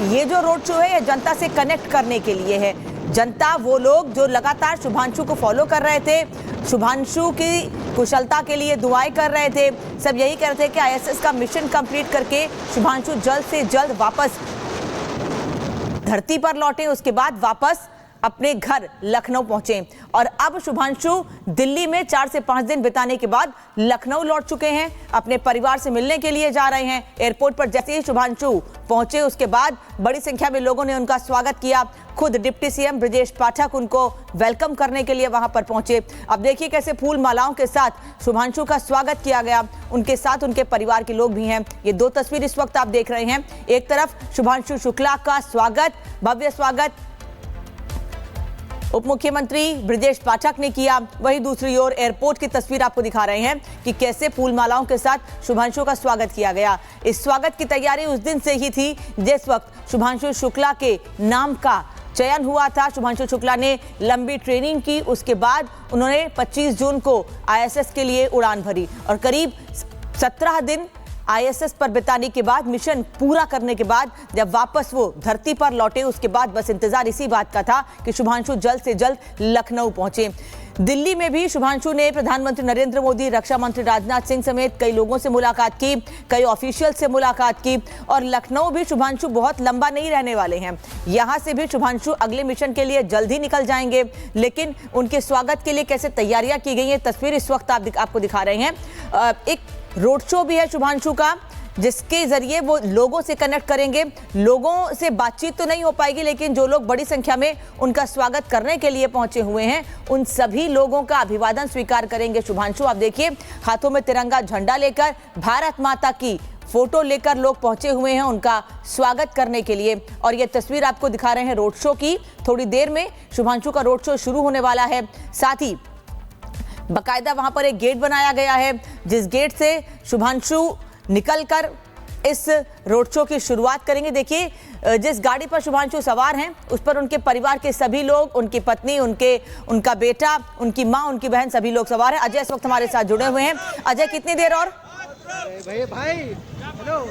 ये जो road show है ये जनता से कनेक्ट करने के लिए है। जनता वो लोग जो लगातार शुभांशु को फॉलो कर रहे थे, शुभांशु की कुशलता के लिए दुआएं कर रहे थे, सब यही कह रहे थे कि आईएसएस का मिशन कंप्लीट करके शुभांशु जल्द से जल्द वापस धरती पर लौटे, उसके बाद वापस अपने घर लखनऊ पहुंचे। और अब शुभांशु दिल्ली में 4 से 5 दिन बिताने के बाद लखनऊ लौट चुके हैं, अपने परिवार से मिलने के लिए जा रहे हैं। एयरपोर्ट पर जैसे ही शुभांशु पहुंचे उसके बाद बड़ी संख्या में लोगों ने उनका स्वागत किया। खुद डिप्टी सीएम ब्रजेश पाठक उनको वेलकम करने के लिए वहां पर पहुंचे। अब देखिए कैसे फूल मालाओं के साथ शुभांशु का स्वागत किया गया, उनके साथ उनके परिवार के लोग भी हैं। ये 2 तस्वीर इस वक्त आप देख रहे हैं। एक तरफ शुभांशु शुक्ला का स्वागत, भव्य स्वागत उप मुख्यमंत्री ब्रजेश पाठक ने किया, वहीं दूसरी ओर एयरपोर्ट की तस्वीर आपको दिखा रहे हैं कि कैसे फूल मालाओं के साथ शुभांशु का स्वागत किया गया। इस स्वागत की तैयारी उस दिन से ही थी जिस वक्त शुभांशु शुक्ला के नाम का चयन हुआ था। शुभांशु शुक्ला ने लंबी ट्रेनिंग की, उसके बाद उन्होंने 25 जून को आईएसएस के लिए उड़ान भरी और करीब 17 दिन आईएसएस पर बिताने के बाद, मिशन पूरा करने के बाद जब वापस वो धरती पर लौटे, उसके बाद बस इंतजार इसी बात का था कि शुभांशु जल्द से जल्द लखनऊ पहुंचे। दिल्ली में भी शुभांशु ने प्रधानमंत्री नरेंद्र मोदी, रक्षा मंत्री राजनाथ सिंह समेत कई लोगों से मुलाकात की, कई ऑफिशियल से मुलाकात की। और लखनऊ भी शुभांशु बहुत लंबा नहीं रहने वाले हैं, यहां से भी शुभांशु अगले मिशन के लिए जल्द ही निकल जाएंगे। लेकिन उनके स्वागत के लिए कैसे तैयारियां की गई हैं, तस्वीर इस वक्त आपको दिखा रहे हैं। एक रोड शो भी है शुभांशु का, जिसके जरिए वो लोगों से कनेक्ट करेंगे। लोगों से बातचीत तो नहीं हो पाएगी, लेकिन जो लोग बड़ी संख्या में उनका स्वागत करने के लिए पहुंचे हुए हैं, उन सभी लोगों का अभिवादन स्वीकार करेंगे शुभांशु। आप देखिए हाथों में तिरंगा झंडा लेकर, भारत माता की फोटो लेकर लोग पहुंचे हुए हैं उनका स्वागत करने के लिए। और ये तस्वीर आपको दिखा रहे हैं रोड शो की। थोड़ी देर में शुभांशु का रोड शो शुरू होने वाला है। साथ ही बाकायदा वहां पर एक गेट बनाया गया है, जिस गेट से शुभांशु निकलकर इस रोड शो की शुरुआत करेंगे। देखिए जिस गाड़ी पर शुभांशु सवार हैं उस पर उनके परिवार के सभी लोग, उनकी पत्नी, उनका बेटा, उनकी मां, उनकी बहन, सभी लोग सवार हैं। अजय इस वक्त हमारे साथ जुड़े हुए हैं। अजय, कितनी देर और? भाई हेलो।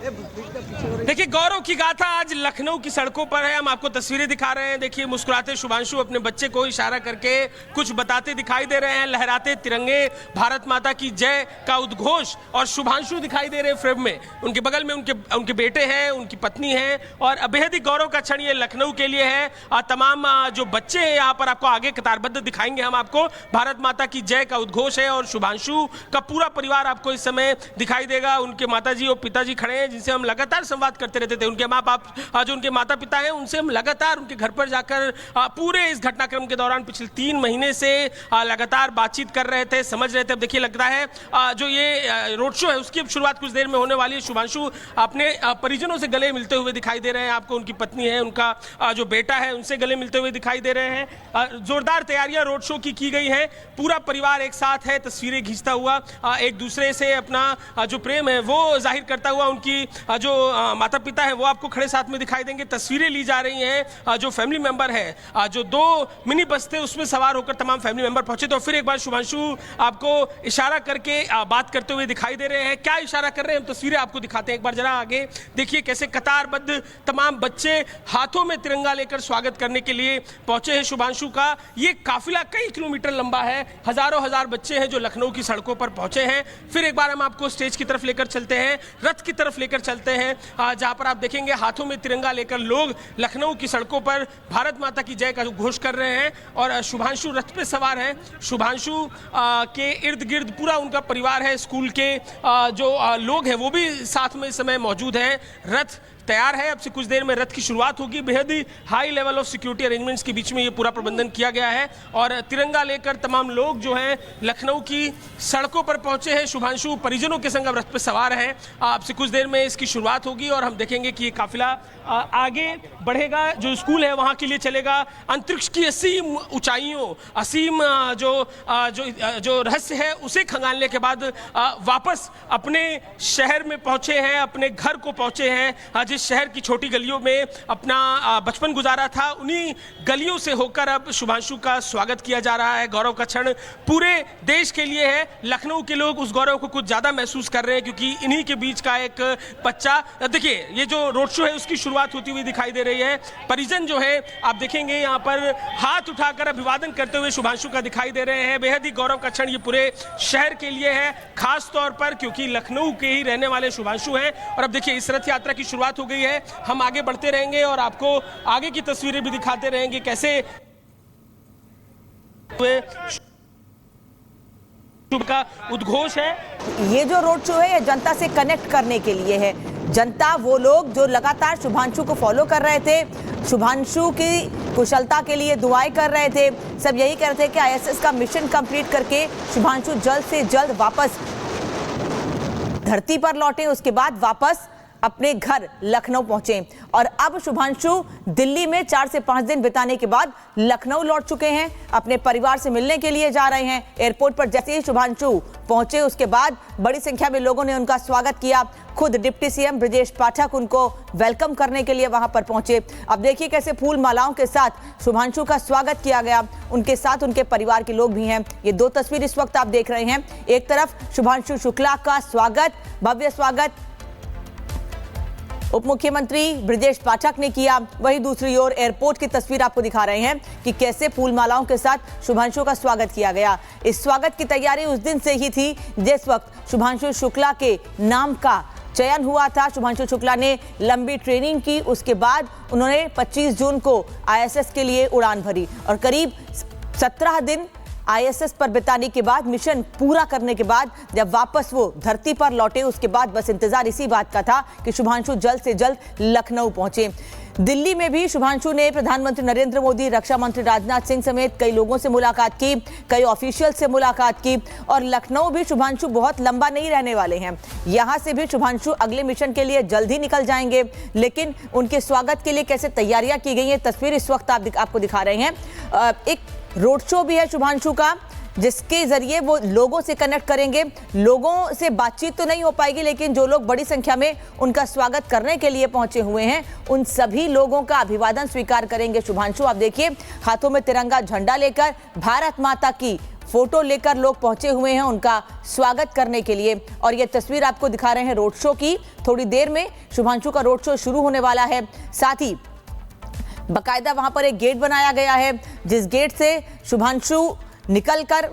देखिए गौरव की गाथा आज लखनऊ की सड़कों पर है। हम आपको तस्वीरें दिखा रहे हैं। देखिए मुस्कुराते शुभांशु अपने बच्चे को इशारा करके कुछ बताते दिखाई दे रहे हैं। लहराते तिरंगे, भारत माता की जय का उद्घोष, और शुभांशु दिखाई दे रहे हैं फ्रेम में। उनके बगल में उनके बेटे हैं, उनकी पत्नी है। और बेहद ही गौरव का क्षण ये लखनऊ के लिए है। तमाम जो बच्चे हैं यहाँ पर आपको आगे कतारबद्ध दिखाएंगे हम आपको। भारत माता की जय का उद्घोष है और शुभांशु का पूरा परिवार आपको इस समय दिखाई देगा। उनके माताजी और पिताजी खड़े हैं जिनसे हम लगातार संवाद करते रहते थे। उनके माँ बाप, जो उनके माता पिता हैं, उनसे हम लगातार उनके घर पर जाकर पूरे इस घटनाक्रम के दौरान पिछले 3 महीने से लगातार बातचीत कर रहे थे, समझ रहे थे। अब देखिए लगता है जो ये रोड शो है उसकी अब शुरुआत कुछ देर में होने वाली है। शुभांशु अपने परिजनों से गले मिलते हुए दिखाई दे रहे हैं आपको। उनकी पत्नी है, उनका जो बेटा है, उनसे गले मिलते हुए दिखाई दे रहे हैं। जोरदार तैयारियां रोड शो की गई है। पूरा परिवार एक साथ है, तस्वीरें खींचता हुआ एक दूसरे से अपना जो प्रेम है वो जाहिर करता हुआ। उनकी जो माता पिता है वो आपको खड़े साथ में दिखाई देंगे। तस्वीरें ली जा रही हैं। जो फैमिली मेंबर है, जो 2 मिनी बस थे उसमें सवार होकर तमाम फैमिली मेंबर पहुंचे। तो फिर एक बार शुभांशु आपको इशारा करके बात करते हुए दिखाई दे रहे हैं। क्या इशारा कर रहे हैं हम तस्वीरें आपको दिखाते हैं। एक बार जरा आगे देखिए कैसे कतारबद्ध तमाम बच्चे हाथों में तिरंगा लेकर स्वागत करने के लिए पहुंचे हैं शुभांशु का। ये काफिला कई किलोमीटर लंबा है। हजारों हजार बच्चे हैं जो लखनऊ की सड़कों पर पहुंचे हैं। फिर एक बार हम आपको स्टेज की तरफ लेकर चलते हैं, रथ की तरफ लेकर चलते हैं, जहां पर आप देखेंगे हाथों में तिरंगा लेकर लोग लखनऊ की सड़कों पर भारत माता की जय का घोष कर रहे हैं। और शुभांशु रथ पे सवार है। शुभांशु के इर्द गिर्द पूरा उनका परिवार है। स्कूल के जो लोग हैं वो भी साथ में इस समय मौजूद हैं। रथ तैयार है। अब से कुछ देर में रथ की शुरुआत होगी। बेहद ही high level of security arrangements के बीच में ये पूरा प्रबंधन किया गया है। और तिरंगा लेकर तमाम लोग जो हैं लखनऊ की सड़कों पर पहुंचे हैं। शुभांशु परिजनों के संग अब रथ पर सवार हैं। अब से कुछ देर में इसकी शुरुआत होगी और हम देखेंगे कि ये काफिला आगे बढ़ेगा। जो स्कूल है वहाँ के लिए चलेगा। अंतरिक्ष की असीम ऊंचाइयों, असीम जो रहस्य है उसे खंगालने के बाद वापस अपने शहर में पहुंचे हैं, अपने घर को पहुंचे हैं, जिस शहर की छोटी गलियों में अपना बचपन गुजारा था, उन्हीं गलियों से होकर अब शुभांशु का स्वागत किया जा रहा है। गौरव का क्षण पूरे देश के लिए है। लखनऊ के लोग उस गौरव को कुछ ज़्यादा महसूस कर रहे हैं क्योंकि इन्हीं के बीच का एक बच्चा, देखिए ये जो रोड शो है उसकी शुरुआत होती हुई दिखाई दे रही है। परिजन जो है आप देखेंगे यहाँ पर हाथ उठाकर अभिवादन करते हुए शुभांशु का दिखाई दे रहे हैं। बेहद ही गौरव का क्षण ये पूरे शहर के लिए है, खास तौर पर क्योंकि लखनऊ के ही रहने वाले शुभांशु हैं। और अब देखिए इस रथ यात्रा की शुरुआत हो गई है। हम आगे बढ़ते रहेंगे और आपको आगे की तस्वीरें भी दिखाते रहेंगे कैसे का उद्घोष है। ये जो रोड शो है ये जनता से कनेक्ट करने के लिए है। जनता वो लोग जो लगातार शुभांशु को फॉलो कर रहे थे, शुभांशु की कुशलता के लिए दुआएं कर रहे थे, सब यही कह रहे थे कि आईएसएस का मिशन कंप्लीट करके शुभांशु जल्द से जल्द वापस धरती पर लौटे, उसके बाद वापस अपने घर लखनऊ पहुंचे। और अब शुभांशु दिल्ली में 4 से 5 दिन बिताने के बाद लखनऊ लौट चुके हैं, अपने परिवार से मिलने के लिए जा रहे हैं। एयरपोर्ट पर जैसे ही शुभांशु पहुंचे उसके बाद बड़ी संख्या में लोगों ने उनका स्वागत किया। खुद डिप्टी सीएम ब्रजेश पाठक उनको वेलकम करने के लिए वहां पर पहुंचे। अब देखिए कैसे फूल मालाओं के साथ शुभांशु का स्वागत किया गया। उनके साथ उनके परिवार के लोग भी हैं। ये 2 तस्वीर इस वक्त आप देख रहे हैं। एक तरफ शुभांशु शुक्ला का स्वागत, भव्य स्वागत उप मुख्यमंत्री ब्रजेश पाठक ने किया, वहीं दूसरी ओर एयरपोर्ट की तस्वीर आपको दिखा रहे हैं कि कैसे फूल मालाओं के साथ शुभांशु का स्वागत किया गया। इस स्वागत की तैयारी उस दिन से ही थी जिस वक्त शुभांशु शुक्ला के नाम का चयन हुआ था। शुभांशु शुक्ला ने लंबी ट्रेनिंग की, उसके बाद उन्होंने 25 जून को आईएसएस के लिए उड़ान भरी और करीब 17 दिन आईएसएस पर बिताने के बाद, मिशन पूरा करने के बाद जब वापस वो धरती पर लौटे, उसके बाद बस इंतजार इसी बात का था कि शुभांशु जल्द से जल्द लखनऊ पहुंचे। दिल्ली में भी शुभांशु ने प्रधानमंत्री नरेंद्र मोदी, रक्षा मंत्री राजनाथ सिंह समेत कई लोगों से मुलाकात की, कई ऑफिशियल से मुलाकात की। और लखनऊ भी शुभांशु बहुत लंबा नहीं रहने वाले हैं। यहां से भी शुभांशु अगले मिशन के लिए जल्द ही निकल जाएंगे, लेकिन उनके स्वागत के लिए कैसे तैयारियां की गई हैं, तस्वीर इस वक्त आपको दिखा रहे हैं। एक रोड शो भी है शुभांशु का, जिसके जरिए वो लोगों से कनेक्ट करेंगे। लोगों से बातचीत तो नहीं हो पाएगी, लेकिन जो लोग बड़ी संख्या में उनका स्वागत करने के लिए पहुंचे हुए हैं, उन सभी लोगों का अभिवादन स्वीकार करेंगे शुभांशु। आप देखिए हाथों में तिरंगा झंडा लेकर, भारत माता की फोटो लेकर लोग पहुंचे हुए हैं उनका स्वागत करने के लिए। और ये तस्वीर आपको दिखा रहे हैं रोड शो की। थोड़ी देर में शुभांशु का रोड शो शुरू होने वाला है। साथ ही बकायदा वहां पर एक गेट बनाया गया है, जिस गेट से शुभांशु निकलकर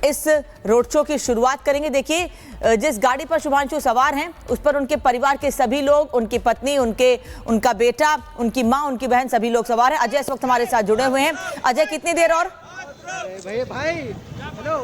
इस रोड शो की शुरुआत करेंगे। देखिए जिस गाड़ी पर शुभांशु सवार हैं उस पर उनके परिवार के सभी लोग, उनकी पत्नी, उनका बेटा, उनकी मां, उनकी बहन, सभी लोग सवार हैं। अजय इस वक्त हमारे साथ जुड़े हुए हैं। अजय, कितनी देर और? भाई हेलो।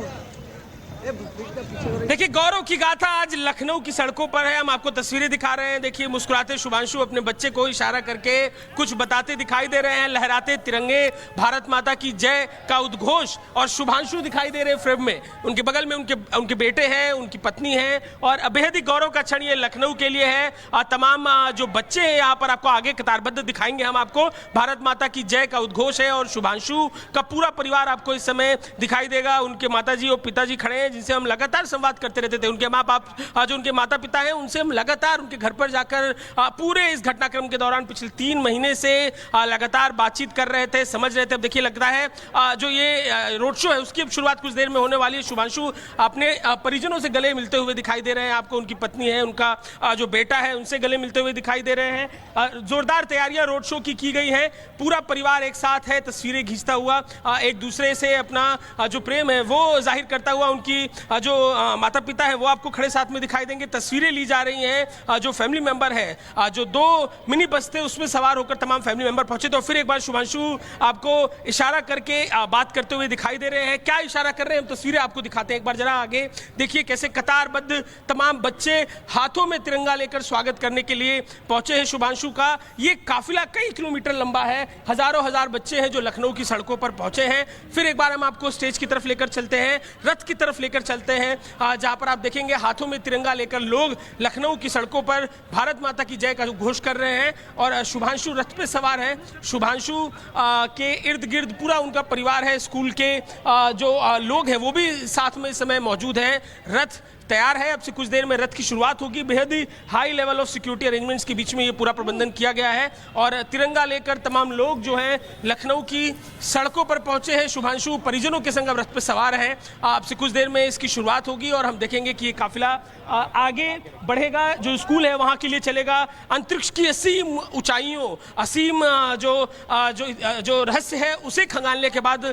देखिए गौरव की गाथा आज लखनऊ की सड़कों पर है। हम आपको तस्वीरें दिखा रहे हैं। देखिए मुस्कुराते शुभांशु अपने बच्चे को इशारा करके कुछ बताते दिखाई दे रहे हैं। लहराते तिरंगे, भारत माता की जय का उद्घोष। और शुभांशु दिखाई दे रहे हैं फ्रेम में। उनके बगल में उनके बेटे हैं, उनकी पत्नी है। और बेहद ही गौरव का क्षण ये लखनऊ के लिए है। तमाम जो बच्चे हैं यहाँ पर आपको आगे कतारबद्ध दिखाएंगे हम आपको। भारत माता की जय का उद्घोष है और शुभांशु का पूरा परिवार आपको इस समय दिखाई देगा। उनके माताजी और पिताजी खड़े हैं जिनसे हम लगातार संवाद करते रहते थे। उनके माँ बाप, जो उनके माता पिता हैं, उनसे हम लगातार उनके घर पर जाकर पूरे इस घटनाक्रम के दौरान पिछले 3 महीने से लगातार बातचीत कर रहे थे, समझ रहे थे। अब देखिए लगता है जो ये रोड शो है उसकी अब शुरुआत कुछ देर में होने वाली है। शुभांशु अपने परिजनों से गले मिलते हुए दिखाई दे रहे हैं आपको। उनकी पत्नी है, उनका जो बेटा है, उनसे गले मिलते हुए दिखाई दे रहे हैं। जोरदार तैयारियां रोड शो की गई हैं। पूरा परिवार एक साथ है, तस्वीरें खींचता हुआ, एक दूसरे से अपना जो प्रेम है वो जाहिर करता हुआ। उनकी जो माता पिता है वो आपको खड़े साथ में दिखाई देंगे। तस्वीरें ली जा रही हैं। जो फैमिली मेंबर है, जो 2 मिनी बस थे उसमें सवार होकर तमाम फैमिली मेंबर पहुंचे। तो फिर एक बार शुभांशु आपको इशारा करके बात करते हुए दिखाई दे रहे हैं। क्या इशारा कर रहे हैं हम तस्वीरें आपको दिखाते हैं। एक बार जरा आगे देखिए कैसे कतारबद्ध तमाम बच्चे हाथों में तिरंगा लेकर स्वागत करने के लिए पहुंचे हैं शुभांशु का। ये काफिला कई किलोमीटर लंबा है। हजारों हजार बच्चे हैं जो लखनऊ की सड़कों पर पहुंचे हैं। फिर एक बार हम आपको स्टेज की तरफ लेकर चलते हैं, रथ की तरफ लेकर चलते हैं, जहां पर आप देखेंगे हाथों में तिरंगा लेकर लोग लखनऊ की सड़कों पर भारत माता की जय का घोष कर रहे हैं। और शुभांशु रथ पे सवार है। शुभांशु के इर्द गिर्द पूरा उनका परिवार है। स्कूल के जो लोग हैं वो भी साथ में इस समय मौजूद हैं। रथ तैयार है। अब से कुछ देर में रथ की शुरुआत होगी। बेहद ही high level of security arrangements के बीच में ये पूरा प्रबंधन किया गया है और तिरंगा लेकर तमाम लोग जो हैं लखनऊ की सड़कों पर पहुंचे हैं। शुभांशु परिजनों के संग अब रथ पर सवार हैं। अब से कुछ देर में इसकी शुरुआत होगी और हम देखेंगे कि ये काफिला आगे बढ़ेगा, जो स्कूल है वहां के लिए चलेगा। अंतरिक्ष की असीम ऊंचाइयों, असीम जो रहस्य है उसे खंगालने के बाद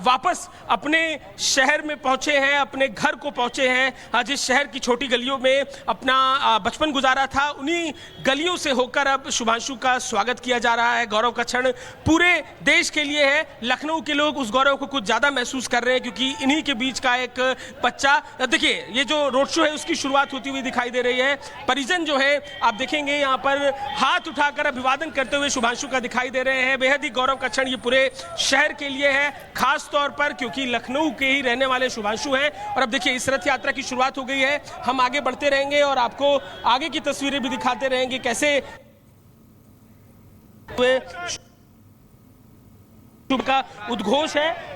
वापस अपने शहर में पहुंचे हैं, अपने घर को पहुंचे हैं। जिस शहर की छोटी गलियों में अपना बचपन गुजारा था, उन्हीं गलियों से होकर अब शुभांशु का स्वागत किया जा रहा है। गौरव का क्षण पूरे देश के लिए है। लखनऊ के लोग उस गौरव को कुछ ज्यादा महसूस कर रहे हैं क्योंकि इन्हीं के बीच का एक बच्चा, देखिए ये जो रोड शो है उसकी शुरुआत होती हुई दिखाई दे रही है। परिजन जो है आप देखेंगे यहाँ पर हाथ उठाकर अभिवादन करते हुए शुभांशु का दिखाई दे रहे हैं। बेहद ही गौरव का क्षण ये पूरे शहर के लिए है, खास तौर पर क्योंकि लखनऊ के ही रहने वाले शुभांशु हैं। और अब देखिए इस रथ यात्रा की शुरुआत हो गई है। हम आगे बढ़ते रहेंगे और आपको आगे की तस्वीरें भी दिखाते रहेंगे कैसे शुभ का उद्घोष है।